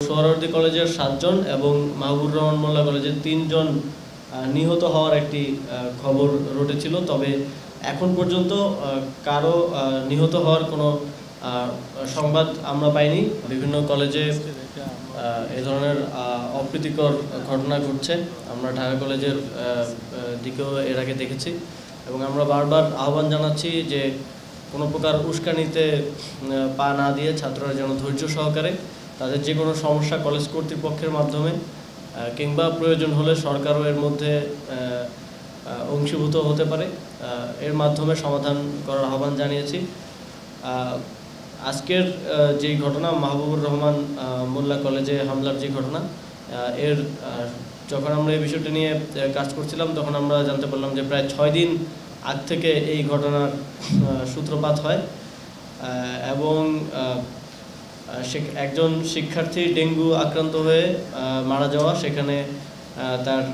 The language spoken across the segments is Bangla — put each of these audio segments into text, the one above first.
সোহরাওয়ার্দী কলেজের 7 জন এবং মাহবুবুর রহমান মোল্লা কলেজের 3 জন নিহত হওয়ার একটি খবর রটেছিল। তবে এখন পর্যন্ত কারো নিহত হওয়ার কোনো সংবাদ আমরা পাইনি। বিভিন্ন কলেজে এ ধরনের অপ্রীতিকর ঘটনা ঘটছে। আমরা ঢাকা কলেজের দিকেও এর আগে দেখেছি এবং আমরা বারবার আহ্বান জানাচ্ছি যে কোনো প্রকার উস্কানিতে পা না দিয়ে ছাত্ররা যেন ধৈর্য সহকারে তাদের যে কোনো সমস্যা কলেজ কর্তৃপক্ষের মাধ্যমে কিংবা প্রয়োজন হলে সরকারও এর মধ্যে অংশীভূত হতে পারে, এর মাধ্যমে সমাধান করার আহ্বান জানিয়েছি। আজকের যেই ঘটনা মাহবুবুর রহমান মোল্লা কলেজে হামলার যে ঘটনা, এর যখন আমরা এই বিষয়টি নিয়ে কাজ করছিলাম তখন আমরা জানতে পারলাম যে প্রায় 6 দিন আগ থেকে এই ঘটনার সূত্রপাত হয় এবং একজন শিক্ষার্থী ডেঙ্গু আক্রান্ত হয়ে মারা যাওয়া, সেখানে তার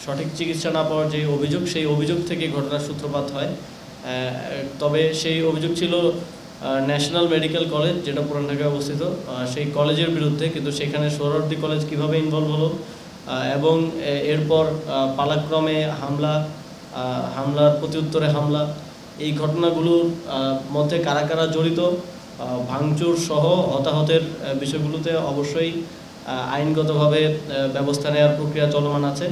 সঠিক চিকিৎসা না পাওয়ার যে অভিযোগ, সেই অভিযোগ থেকে ঘটনার সূত্রপাত হয়। তবে সেই অভিযোগ ছিল ন্যাশনাল মেডিকেল কলেজ, যেটা পুরান ঢাকায় অবস্থিত, সেই কলেজের বিরুদ্ধে। কিন্তু সেখানে সোহরাওয়ার্দী কলেজ কীভাবে ইনভলভ হলো এবং এরপর পালাক্রমে হামলার প্রত্যুত্তরে হামলা, এই ঘটনাগুলোর মধ্যে কারা কারা জড়িত, ভাঙচুর সহ হতাহতের বিষয়গুলোতে অবশ্যই আইনগতভাবে ব্যবস্থা নেওয়ার প্রক্রিয়া চলমান আছে।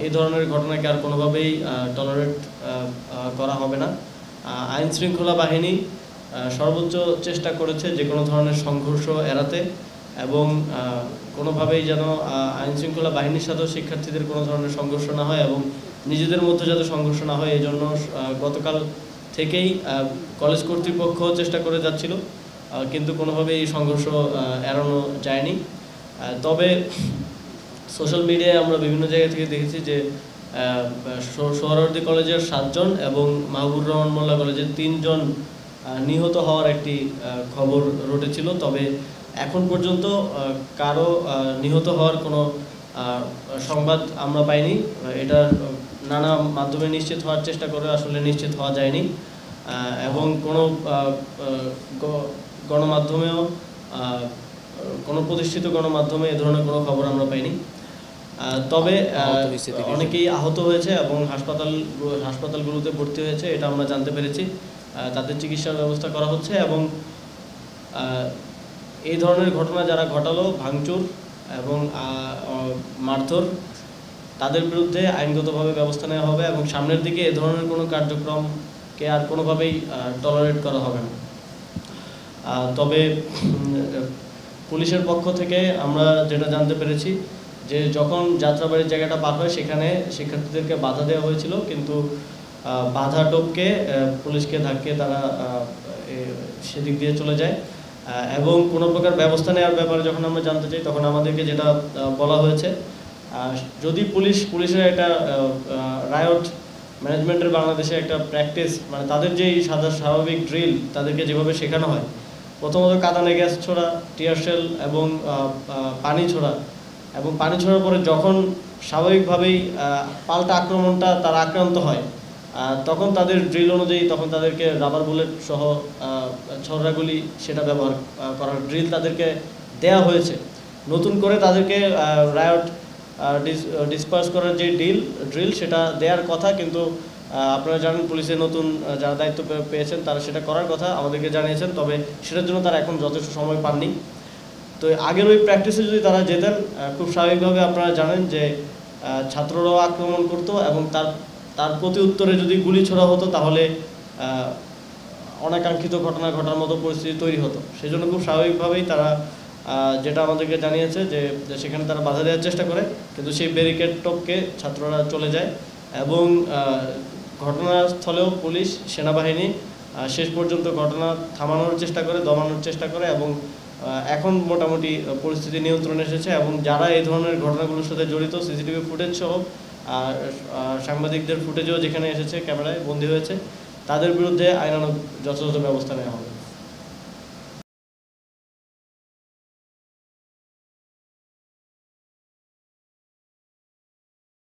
এই ধরনের ঘটনাকে আর কোনোভাবেই টলারেট করা হবে না। আইন শৃঙ্খলা বাহিনী সর্বোচ্চ চেষ্টা করেছে যে কোনো ধরনের সংঘর্ষ এড়াতে এবং কোনোভাবেই যেন আইন শৃঙ্খলা বাহিনীর সাথেও শিক্ষার্থীদের কোনো ধরনের সংঘর্ষ না হয় এবং নিজেদের মধ্যে যাতে সংঘর্ষ না হয়, এই জন্য গতকাল থেকেই কলেজ কর্তৃপক্ষ চেষ্টা করে যাচ্ছিল, কিন্তু কোনোভাবেই এই সংঘর্ষ এড়ানো যায়নি। তবে সোশ্যাল মিডিয়ায় আমরা বিভিন্ন জায়গা থেকে দেখেছি যে সোহরাওয়ার্দী কলেজের 7 জন এবং মাহবুবুর রহমান মোল্লা কলেজের 3 জন নিহত হওয়ার একটি খবর রটেছিল। তবে এখন পর্যন্ত কারো নিহত হওয়ার কোনো সংবাদ আমরা পাইনি। এটা নানা মাধ্যমে নিশ্চিত হওয়ার চেষ্টা করে আসলে নিশ্চিত হওয়া যায়নি এবং কোনো গণমাধ্যমেও কোনো প্রতিষ্ঠিত গণমাধ্যমে এ ধরনের কোনো খবর আমরা পাইনি। তবে অনেকেই আহত হয়েছে এবং হাসপাতালগুলোতে ভর্তি হয়েছে, এটা আমরা জানতে পেরেছি। তাদের চিকিৎসার ব্যবস্থা করা হচ্ছে এবং এই ধরনের ঘটনা যারা ঘটালো, ভাঙচুর এবং মারধর, তাদের বিরুদ্ধে আইনগতভাবে ব্যবস্থা নেওয়া হবে এবং সামনের দিকে এ ধরনের কোনো কার্যক্রমকে আর কোনোভাবেই টলারেট করা হবে না। তবে পুলিশের পক্ষ থেকে আমরা যেটা জানতে পেরেছি যে যখন যাত্রাবাড়ির জায়গাটা পার হয় সেখানে শিক্ষার্থীদেরকে বাধা দেওয়া হয়েছিল, কিন্তু বাধা টপকে পুলিশকে ধাক্কে তারা সেদিক দিয়ে চলে যায় এবং কোনো প্রকার ব্যবস্থা নেওয়ার ব্যাপারে যখন আমরা জানতে চাই তখন আমাদেরকে যেটা বলা হয়েছে, যদি পুলিশের একটা রায়ট ম্যানেজমেন্টের বাংলাদেশে একটা প্র্যাকটিস, মানে তাদের যেই স্বাভাবিক ড্রিল তাদেরকে যেভাবে শেখানো হয়, প্রথমত কাঁদানে গ্যাস ছোড়া, টিয়ার শেল এবং পানি ছোড়া, এবং পানি ছোড়ার পরে যখন স্বাভাবিকভাবেই পাল্টা আক্রমণটা তারা আক্রান্ত হয়, তখন তাদের ড্রিল অনুযায়ী তখন তাদেরকে রাবার বুলেট সহ ছড়াগুলি সেটা ব্যবহার করার ড্রিল তাদেরকে দেয়া হয়েছে। নতুন করে তাদেরকে রায়ট ডিসপার্স করার যে ড্রিল সেটা দেওয়ার কথা, কিন্তু আপনারা জানেন পুলিশের নতুন যারা দায়িত্ব পেয়েছেন তারা সেটা করার কথা আমাদেরকে জানিয়েছেন, তবে সেটার জন্য তারা এখন যথেষ্ট সময় পাননি। তো আগের ওই প্র্যাকটিসে যদি তারা যেতেন, খুব স্বাভাবিকভাবে আপনারা জানেন যে ছাত্ররাও আক্রমণ করতো এবং তার প্রতি উত্তরে যদি গুলি ছোড়া হতো তাহলে অনাকাঙ্ক্ষিত ঘটনা ঘটার মতো পরিস্থিতি তৈরি হতো। সেই জন্য খুব স্বাভাবিকভাবেই তারা যেটা আমাদেরকে জানিয়েছে যে সেখানে তারা বাধা দেওয়ার চেষ্টা করে, কিন্তু সেই ব্যারিকেড টপকে ছাত্ররা চলে যায় এবং ঘটনাস্থলেও পুলিশ সেনাবাহিনী শেষ পর্যন্ত ঘটনা থামানোর চেষ্টা করে, দমানোর চেষ্টা করে এবং এখন মোটামুটি পরিস্থিতি নিয়ন্ত্রণে এসেছে এবং যারা এই ধরনের ঘটনাগুলোর সাথে জড়িত, সিসিটিভি ফুটেজ সহ সাংবাদিকদের ফুটেজও যেখানে এসেছে ক্যামেরায় বন্দী হয়েছে, তাদের বিরুদ্ধে আইনানুগ যথাযথ ব্যবস্থা নেওয়া হবে।